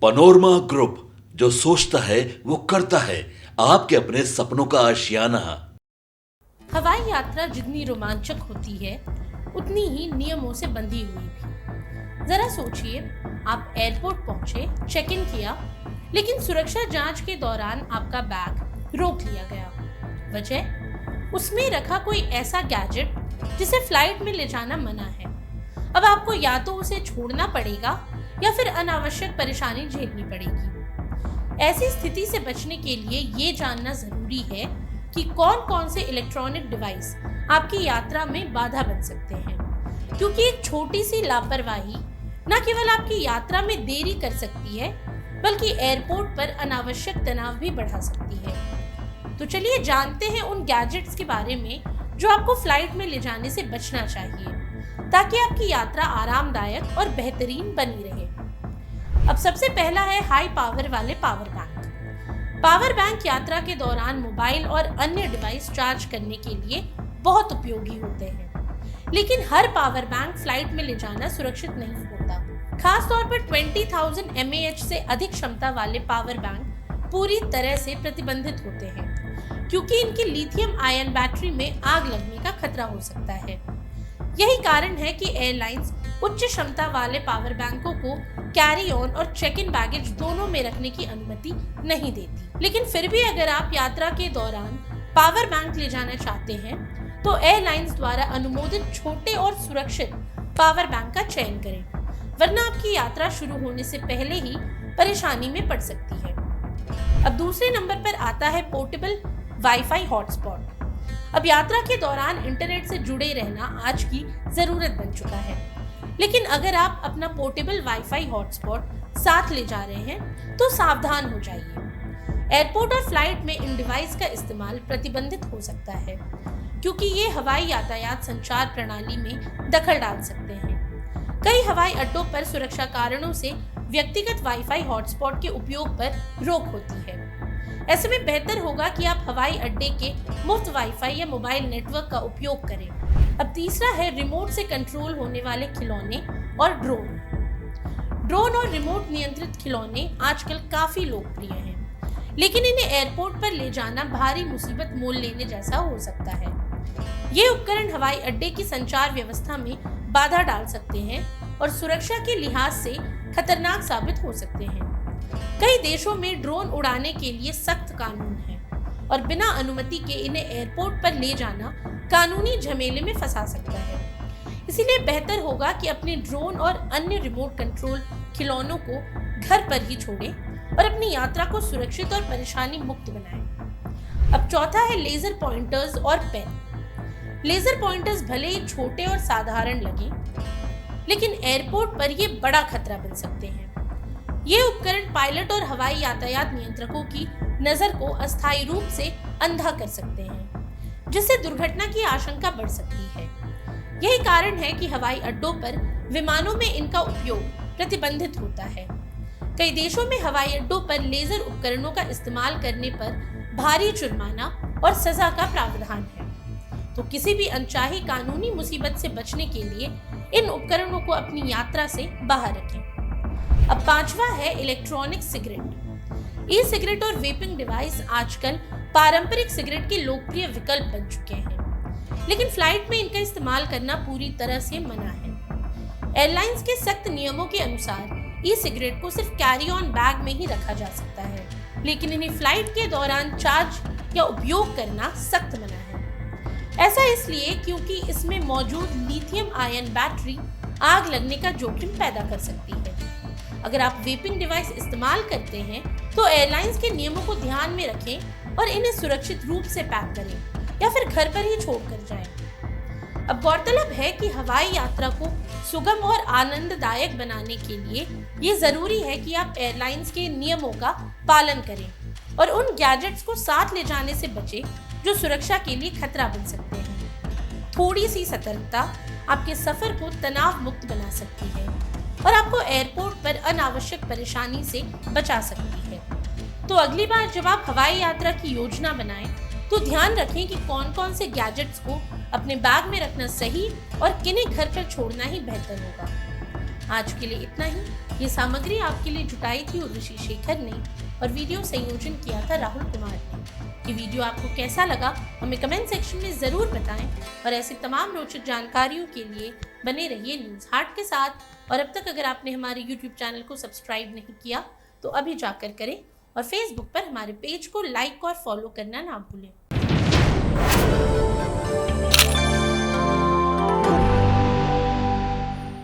Panorama group, जो सोचता है वो करता है। आपके अपने सपनों का आशियाना। हवाई यात्रा जितनी रोमांचक होती है उतनी ही नियमों से बंधी हुई भी। जरा सोचिए, आप एयरपोर्ट पहुंचे, चेक इन किया, लेकिन सुरक्षा जांच के दौरान आपका बैग रोक लिया गया। वजह, उसमें रखा कोई ऐसा गैजेट जिसे फ्लाइट में ले जाना मना है। अब आपको या तो उसे छोड़ना पड़ेगा या फिर अनावश्यक परेशानी झेलनी पड़ेगी। ऐसी स्थिति से बचने के लिए ये जानना जरूरी है कि कौन कौन से इलेक्ट्रॉनिक डिवाइस आपकी यात्रा में बाधा बन सकते हैं, क्योंकि एक छोटी सी लापरवाही न केवल आपकी यात्रा में देरी कर सकती है, बल्कि एयरपोर्ट पर अनावश्यक तनाव भी बढ़ा सकती है। तो चलिए जानते हैं उन गैजेट्स के बारे में जो आपको फ्लाइट में ले जाने से बचना चाहिए, ताकि आपकी यात्रा आरामदायक और बेहतरीन बनी रहे। अब सबसे पहला है हाई पावर वाले पावर बैंक। पावर बैंक यात्रा के दौरान मोबाइल और अन्य डिवाइस चार्ज करने के लिए बहुत उपयोगी होते हैं, लेकिन हर पावर बैंक फ्लाइट में ले जाना सुरक्षित नहीं होता। खास तौर पर 20,000 mAh से अधिक क्षमता वाले पावर बैंक पूरी तरह से प्रतिबंधित होते हैं, क्योंकि इनकी लिथियम आयन बैटरी में आग लगने का खतरा हो सकता है। यही कारण है कि एयरलाइंस उच्च क्षमता वाले पावर बैंकों को कैरी ऑन और चेक इन बैगेज दोनों में रखने की अनुमति नहीं देती। लेकिन फिर भी अगर आप यात्रा के दौरान पावर बैंक ले जाना चाहते हैं, तो एयरलाइंस द्वारा अनुमोदित छोटे और सुरक्षित पावर बैंक का चयन करें, वरना आपकी यात्रा शुरू होने से पहले ही परेशानी में पड़ सकती है। अब दूसरे नंबर पर आता है पोर्टेबल वाईफाई हॉटस्पॉट। अब यात्रा के दौरान इंटरनेट से जुड़े रहना आज की जरूरत बन चुका है, लेकिन अगर आप अपना पोर्टेबल वाईफाई हॉटस्पॉट साथ ले जा रहे हैं तो सावधान हो जाइए। एयरपोर्ट और फ्लाइट में इन डिवाइस का इस्तेमाल प्रतिबंधित हो सकता है, क्योंकि ये हवाई यातायात संचार प्रणाली में दखल डाल सकते हैं। कई हवाई अड्डों पर सुरक्षा कारणों से व्यक्तिगत वाईफाई हॉटस्पॉट के उपयोग पर रोक होती है। ऐसे में बेहतर होगा कि आप हवाई अड्डे के मुफ्त वाईफाई या मोबाइल नेटवर्क का उपयोग करें। अब तीसरा है रिमोट से कंट्रोल होने वाले खिलौने और ड्रोन। ड्रोन और रिमोट नियंत्रित खिलौने आजकल काफी लोकप्रिय हैं, लेकिन इन्हें एयरपोर्ट पर ले जाना भारी मुसीबत मोल लेने जैसा हो सकता है। ये उपकरण हवाई अड्डे की संचार व्यवस्था में बाधा डाल सकते हैं और सुरक्षा के लिहाज से खतरनाक साबित हो सकते हैं। कई देशों में ड्रोन उड़ाने के लिए सख्त कानून हैं और बिना अनुमति के इन्हें एयरपोर्ट पर ले जाना कानूनी झमेले में फंसा सकता है। इसीलिए बेहतर होगा कि अपने ड्रोन और अन्य रिमोट कंट्रोल खिलौनों को घर पर ही छोड़ें और अपनी यात्रा को सुरक्षित और परेशानी मुक्त बनाएं। अब चौथा है लेजर पॉइंटर्स और पेन। लेजर पॉइंटर्स भले ही छोटे और साधारण लगें, लेकिन एयरपोर्ट पर ये बड़ा खतरा बन सकते हैं। ये उपकरण पायलट और हवाई यातायात नियंत्रकों की नजर को अस्थायी रूप से अंधा कर सकते हैं, जिससे दुर्घटना की आशंका बढ़ सकती है। यही कारण है कि हवाई अड्डों पर विमानों में इनका उपयोग प्रतिबंधित होता है। कई देशों में हवाई अड्डों पर लेजर उपकरणों का इस्तेमाल करने पर भारी जुर्माना और सजा का प्रावधान है। तो किसी भी अनचाही कानूनी मुसीबत से बचने के लिए इन उपकरणों को अपनी यात्रा से बाहर रखें। अब पांचवा है इलेक्ट्रॉनिक सिगरेट। ई सिगरेट और वेपिंग डिवाइस आजकल पारंपरिक सिगरेट के लोकप्रिय विकल्प बन चुके हैं, लेकिन फ्लाइट में इनका इस्तेमाल करना पूरी तरह से मना है। एयरलाइंस के सख्त नियमों के अनुसार ई सिगरेट को सिर्फ कैरी ऑन बैग में ही रखा जा सकता है, लेकिन इन्हें फ्लाइट के दौरान चार्ज या उपयोग करना सख्त मना है। ऐसा इसलिए क्योंकि इसमें मौजूद लिथियम आयन बैटरी आग लगने का जोखिम पैदा कर सकती है। अगर आप वेपिंग डिवाइस इस्तेमाल करते हैं तो एयरलाइंस के नियमों को ध्यान में रखें और इन्हें सुरक्षित रूप से पैक करें या फिर घर पर ही छोड़कर जाएं। अब गौरतलब है कि हवाई यात्रा को सुगम और आनंददायक बनाने के लिए ये जरूरी है कि आप एयरलाइंस के नियमों का पालन करें और उन गैजेट्स को साथ ले जाने से बचें जो सुरक्षा के लिए खतरा बन सकते हैं। थोड़ी सी सतर्कता आपके सफर को तनाव मुक्त बना सकती है और आपको एयरपोर्ट पर अनावश्यक परेशानी से बचा सकती है। तो अगली बार जब आप हवाई यात्रा की योजना बनाएं, तो ध्यान रखें कि कौन कौन से गैजेट्स को अपने बैग में रखना सही और किन्हें घर पर छोड़ना ही बेहतर होगा। आज के लिए इतना ही। ये सामग्री आपके लिए जुटाई थी उर्वशी शेखर ने और वीडियो संयोजन किया था राहुल कुमार ने। ये वीडियो आपको कैसा लगा हमें कमेंट सेक्शन में ज़रूर बताएं और ऐसी तमाम रोचक जानकारियों के लिए बने रहिए न्यूज़ हार्ट के साथ। और अब तक अगर आपने हमारे YouTube चैनल को सब्सक्राइब नहीं किया तो अभी जाकर करें और फेसबुक पर हमारे पेज को लाइक और फॉलो करना ना भूलें।